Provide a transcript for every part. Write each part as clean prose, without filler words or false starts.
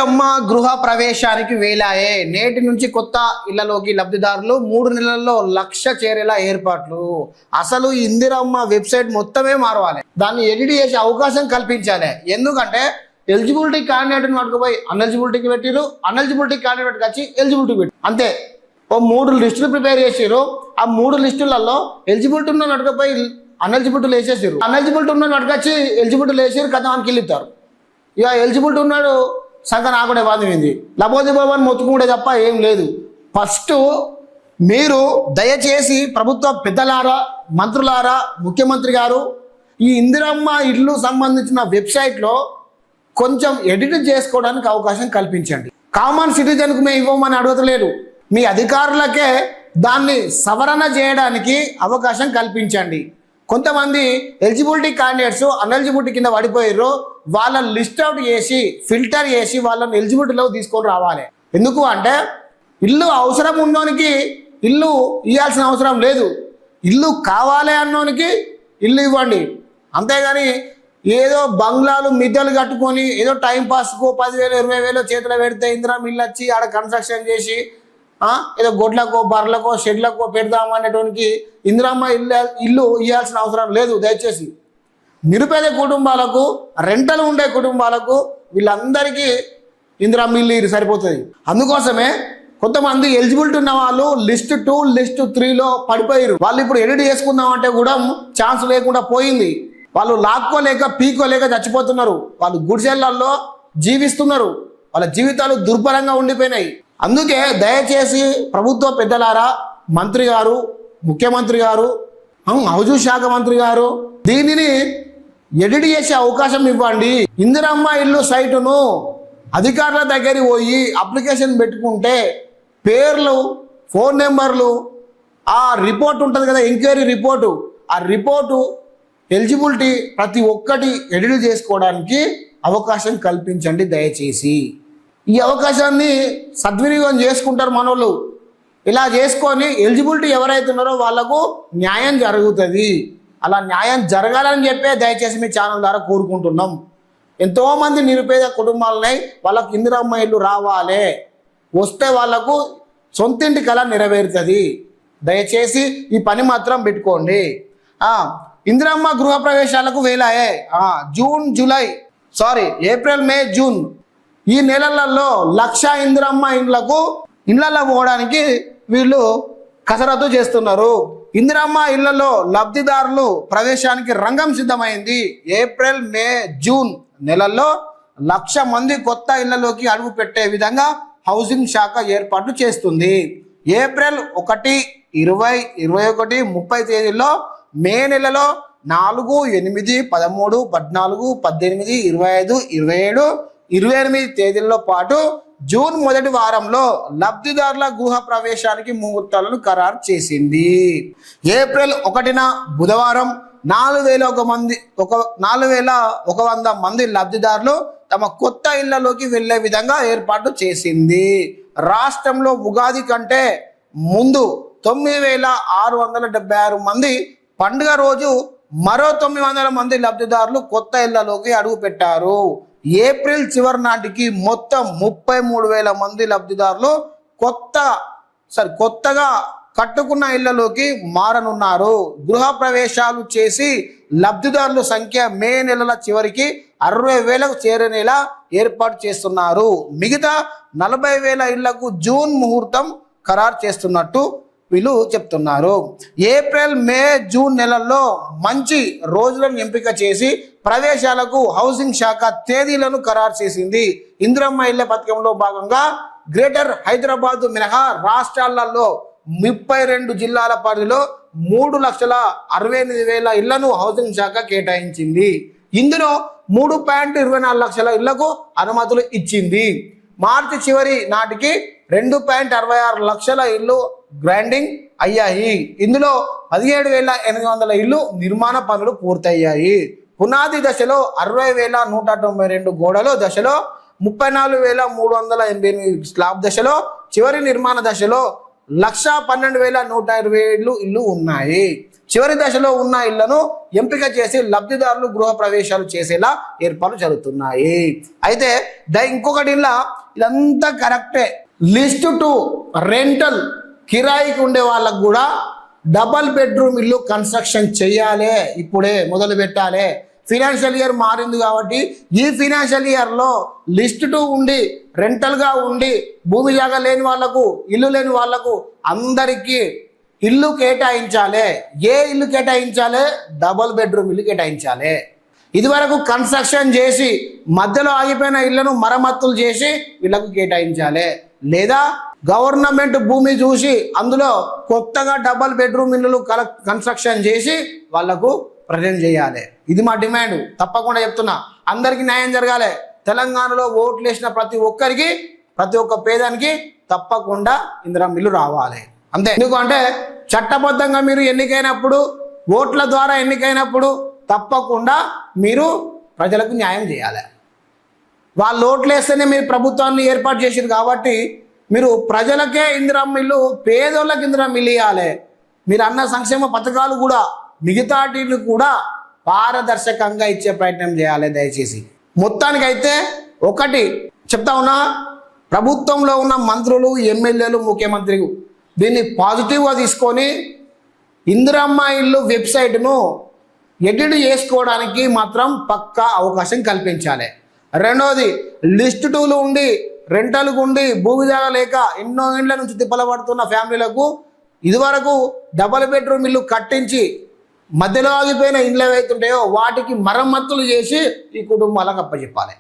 ఇందిరమ్మ గృహ ప్రవేశానికి వేలాయే. నేటి నుంచి కొత్త ఇళ్లలోకి లబ్ధిదారులు 3 నెలల్లో 1,00,000 చేరేలా ఏర్పాట్లు. అసలు ఈ ఇందిరమ్మ వెబ్సైట్ మొత్తమే మారవాలి, దాన్ని ఎడిట్ చేసే అవకాశం కల్పించాలి. ఎందుకంటే ఎలిజిబిలిటీ క్యాండిడేట్ని పట్టుకుపోయి అన్ఎలిజిబిలిటీకి పెట్టిరు, అన్ఎలిజిబిలిటీ క్యాండిడేట్కి వచ్చి ఎలిజిబిలిటీ పెట్టి అంతే. ఓ 3 లిస్టులు ప్రిపేర్ చేసారు. ఆ 3 లిస్టులలో ఎలిజిబిలిటీ ఉన్న నటుకపోయి అన్ఎలిజిబిలిటీలు వేసేసారు, అన్ఎలిజిబిలిటీ ఉన్న నటుకొచ్చి ఎలిజిబిలిటీలు వేసారు. కథ మనకి వెళ్ళిస్తారు. ఇక ఎలిజిబిలిటీ ఉన్నాడు సంఘం నాకుడే బాధమైంది, లబోది బాబాని మొత్తుకుంటే తప్ప ఏం లేదు. ఫస్ట్ మీరు దయచేసి ప్రభుత్వ పెద్దలారా, మంత్రులారా, ముఖ్యమంత్రి గారు ఈ ఇందిరమ్మ ఇల్లు సంబంధించిన వెబ్సైట్లో కొంచెం ఎడిట్ చేసుకోవడానికి అవకాశం కల్పించండి. కామన్ సిటిజన్కు మేము ఇవ్వమని అడగట్లేదు, మీ అధికారులకే దాన్ని సవరణ చేయడానికి అవకాశం కల్పించండి. కొంతమంది ఎలిజిబిలిటీ క్యాండిడేట్స్ అన్ఎలిజిబిలిటీ కింద పడిపోయారు, వాళ్ళని లిస్ట్ అవుట్ చేసి ఫిల్టర్ చేసి వాళ్ళని ఎలిజిబిలిటీలో తీసుకొని రావాలి. ఎందుకు అంటే ఇల్లు అవసరం ఉన్నోనికి ఇల్లు ఇవ్వాల్సిన అవసరం లేదు, ఇల్లు కావాలి అన్నోనికి ఇల్లు ఇవ్వండి. అంతేగాని ఏదో బంగ్లాలు మిద్దెలు కట్టుకొని ఏదో టైంపాస్కు 10,000 20,000 చేతిలో పెడితే ఇందిరమ్మ ఇల్లు వచ్చి ఆడ కన్స్ట్రక్షన్ చేసి ఏదో గొడ్లకో బర్రెలకో షెడ్లకో పెడదామనేటువంటి ఇందిరమ్మ ఇల్లు ఇవ్వాల్సిన అవసరం లేదు. దయచేసి నిరుపేద కుటుంబాలకు, రెంటలు ఉండే కుటుంబాలకు వీళ్ళందరికీ ఇందిరమ్మ ఇల్లు సరిపోతుంది. అందుకోసమే కొంతమంది ఎలిజిబిలిటీ ఉన్న వాళ్ళు లిస్ట్ 2 లిస్ట్ 3లో పడిపోయారు. వాళ్ళు ఇప్పుడు ఎడిట్ చేసుకుందామంటే కూడా ఛాన్స్ లేకుండా పోయింది. వాళ్ళు లాక్కోలేక పీకోలేక చచ్చిపోతున్నారు. వాళ్ళు గుడిసెళ్లలో జీవిస్తున్నారు, వాళ్ళ జీవితాలు దుర్భరంగా ఉండిపోయినాయి. అందుకే దయచేసి ప్రభుత్వ పెద్దలారా, మంత్రి గారు, ముఖ్యమంత్రి గారు, హౌజు శాఖ మంత్రి గారు దీనిని ఎడిట్ చేసే అవకాశం ఇవ్వండి. ఇందిరమ్మ ఇల్లు సైటును అధికారుల దగ్గరికి పోయి అప్లికేషన్ పెట్టుకుంటే పేర్లు, ఫోన్ నెంబర్లు, ఆ రిపోర్ట్ ఉంటుంది కదా, ఎంక్వైరీ రిపోర్టు, ఆ రిపోర్టు, ఎలిజిబిలిటీ ప్రతి ఒక్కటి ఎడిట్ చేసుకోవడానికి అవకాశం కల్పించండి దయచేసి. ఈ అవకాశాన్ని సద్వినియోగం చేసుకుంటారు మనోళ్ళు. ఇలా చేసుకొని ఎలిజిబిలిటీ ఎవరైతే ఉన్నారో వాళ్లకు న్యాయం జరుగుతుంది. అలా న్యాయం జరగాలని చెప్పే దయచేసి మీ ఛానల్ ద్వారా కోరుకుంటున్నాం. ఎంతోమంది నిరుపేద కుటుంబాలున్నాయి, వాళ్ళకు ఇందిరమ్మ ఇల్లు రావాలి, వస్తే వాళ్లకు సొంతింటి కళ నెరవేరుతుంది. దయచేసి ఈ పని మాత్రం పెట్టుకోండి. ఇందిరమ్మ గృహ ప్రవేశాలకు వేలాయే. ఏప్రిల్ మే జూన్ ఈ నెలలలో 1,00,000 ఇందిరమ్మ ఇళ్లలో పోవడానికి వీళ్ళు కసరత్తు చేస్తున్నారు. ఇందిరమ్మ ఇళ్లలో లబ్ధిదారులు ప్రవేశానికి రంగం సిద్ధమైంది. ఏప్రిల్ మే జూన్ నెలల్లో 1,00,000 మంది కొత్త ఇళ్లలోకి అడుగు పెట్టే విధంగా హౌసింగ్ శాఖ ఏర్పాటు చేస్తుంది. ఏప్రిల్ 1, 20, 21, 30 తేదీల్లో, మే నెలలో 4, 8, 13, 14, 18, 25, 27, 28 తేదీల్లో పాటు జూన్ మొదటి వారంలో లబ్ధిదారుల గృహ ప్రవేశానికి ముహూర్తాలను ఖరారు చేసింది. ఏప్రిల్ 1న బుధవారం 4,100 మంది లబ్ధిదారులు తమ కొత్త ఇళ్లలోకి వెళ్లే విధంగా ఏర్పాటు చేసింది. రాష్ట్రంలో ఉగాది కంటే ముందు 9,676 మంది, పండుగ రోజు మరో 900 మంది లబ్ధిదారులు కొత్త ఇళ్లలోకి అడుగు పెట్టారు. ఏప్రిల్ చివరి నాటికి మొత్తం 33,000 మంది లబ్ధిదారులు కొత్తగా కట్టుకున్న ఇళ్లలోకి మారనున్నారు. గృహ ప్రవేశాలు చేసి లబ్ధిదారుల సంఖ్య మే నెలల చివరికి 60,000కు చేరేలా ఏర్పాటు చేస్తున్నారు. మిగతా 40,000 ఇళ్లకు జూన్ ముహూర్తం ఖరారు చేస్తున్నట్టు వీళ్ళు చెప్తున్నారు. ఏప్రిల్ మే జూన్ నెలల్లో మంచి రోజులను ఎంపిక చేసి ప్రవేశాలకు హౌసింగ్ శాఖ తేదీలను ఖరారు చేసింది. ఇందిరమ్మ ఇళ్ల పథకంలో భాగంగా గ్రేటర్ హైదరాబాద్ మినహా రాష్ట్రాలలో 32 జిల్లాల పరిధిలో 3,68,000 ఇళ్లను హౌసింగ్ శాఖ కేటాయించింది. ఇందులో 3.24 లక్షల ఇళ్లకు అనుమతులు ఇచ్చింది. మార్చి చివరి నాటికి 2.66 లక్షల ఇళ్లు గ్రాండింగ్ అయ్యాయి. ఇందులో 17,800 ఇళ్లు నిర్మాణ పనులు పూర్తయ్యాయి. పునాది దశలో 60,192 గోడలు దశలో, 34,388 స్లాబ్ దశలో, చివరి నిర్మాణ దశలో 1,12,127 ఇల్లు ఉన్నాయి. చివరి దశలో ఉన్న ఇళ్లను ఎంపిక చేసి లబ్ధిదారులు గృహ ప్రవేశాలు చేసేలా ఏర్పాట్లు జరుగుతున్నాయి. అయితే ఇంకొకటి ఇదంతా కరెక్టే. లిస్ట్ 2 రెంటల్ కిరాయికి ఉండే వాళ్ళకు కూడా డబల్ బెడ్రూమ్ ఇల్లు కన్స్ట్రక్షన్ చెయ్యాలి, ఇప్పుడే మొదలు పెట్టాలి. ఫినాన్షియల్ ఇయర్ మారింది కాబట్టి ఈ ఫినాన్షియల్ ఇయర్లో లిస్ట్ 2 ఉండి రెంటల్గా ఉండి భూమి జాగా లేని వాళ్లకు, ఇల్లు లేని వాళ్లకు అందరికీ ఇల్లు కేటాయించాలి. ఏ ఇల్లు కేటాయించాలి? డబల్ బెడ్రూమ్ ఇల్లు కేటాయించాలి. ఇదివరకు కన్స్ట్రక్షన్ చేసి మధ్యలో ఆగిపోయిన ఇళ్లను మరమ్మతులు చేసి వీళ్ళకు కేటాయించాలి. లేదా గవర్నమెంట్ భూమి చూసి అందులో కొత్తగా డబల్ బెడ్రూమ్ ఇల్లులు కన్స్ట్రక్షన్ చేసి వాళ్లకు ప్రజెంట్ చేయాలి. ఇది మా డిమాండ్. తప్పకుండా చెప్తున్నా, అందరికీ న్యాయం జరగాలి. తెలంగాణలో ఓట్లు వేసిన ప్రతి ఒక్కరికి, ప్రతి ఒక్క పేదానికి తప్పకుండా ఇందిరమ్మ ఇల్లు రావాలి. అంతే. ఎందుకంటే చట్టబద్ధంగా మీరు ఎన్నికైనప్పుడు, ఓట్ల ద్వారా ఎన్నికైనప్పుడు తప్పకుండా మీరు ప్రజలకు న్యాయం చేయాలి. వాళ్ళు ఓట్లు వేస్తేనే మీరు ప్రభుత్వాన్ని ఏర్పాటు చేసారు కాబట్టి మీరు ప్రజలకే ఇందిరమ్మ ఇల్లు, పేదోళ్ళకి ఇందిరమ్మ ఇల్లు ఇవ్వాలి. మీరు అన్న సంక్షేమ పథకాలు కూడా మిగతాటిని కూడా పారదర్శకంగా ఇచ్చే ప్రయత్నం చేయాలి దయచేసి. మొత్తానికైతే ఒకటి చెప్తా ఉన్నా, ప్రభుత్వంలో ఉన్న మంత్రులు, ఎమ్మెల్యేలు, ముఖ్యమంత్రి దీన్ని పాజిటివ్గా తీసుకొని ఇందిరమ్మ ఇల్లు వెబ్సైట్ను ఎడిట్ చేసుకోవడానికి మాత్రం పక్కా అవకాశం కల్పించాలి. రెండోది, లిస్ట్ 2లో ఉండి రెంటల్కు ఉండి భూమి జాగా లేక ఎన్నో ఇండ్ల నుంచి తిప్పలబడుతున్న ఫ్యామిలీలకు ఇదివరకు డబల్ బెడ్రూమ్ ఇల్లు కట్టించి మధ్యలో ఆగిపోయిన ఇండ్లు ఏవైతుంటాయో వాటికి మరమ్మతులు చేసి ఈ కుటుంబాలకు అప్పచెప్పాలి.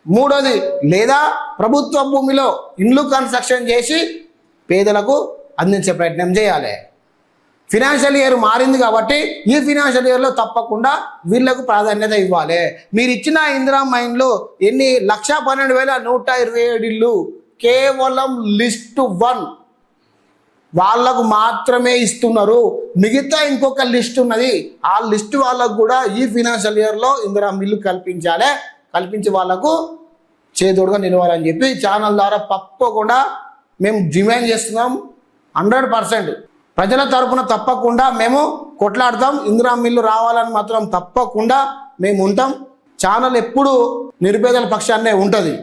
మూడోది, లేదా ప్రభుత్వ భూమిలో ఇండ్లు కన్స్ట్రక్షన్ చేసి పేదలకు అందించే ప్రయత్నం చేయాలి. ఫినాన్షియల్ ఇయర్ మారింది కాబట్టి ఈ ఫినాన్షియల్ ఇయర్లో తప్పకుండా వీళ్లకు ప్రాధాన్యత ఇవ్వాలి. మీరు ఇచ్చిన ఇందిరమ్మ ఇల్లు ఎన్ని? 1,12,127 ఇల్లు కేవలం లిస్ట్ 1 వాళ్ళకు మాత్రమే ఇస్తున్నారు. మిగతా ఇంకొక లిస్ట్ ఉన్నది, ఆ లిస్ట్ వాళ్ళకు కూడా ఈ ఫినాన్షియల్ ఇయర్లో ఇందిరమ్మ ఇల్లు కల్పించాలి. కల్పించి వాళ్ళకు చేదోడుగా నిలవాలని చెప్పి ఛానల్ ద్వారా తప్పకుండా మేము డిమాండ్ చేస్తున్నాం. 100% ప్రజల తరపున తప్పకుండా మేము కొట్లాడతాం. ఇందిరమ్మ ఇల్లు రావాలని మాత్రం తప్పకుండా మేము ఉంటాం. ఛానల్ ఎప్పుడు నిరుపేదల పక్షాన్నే ఉంటుంది.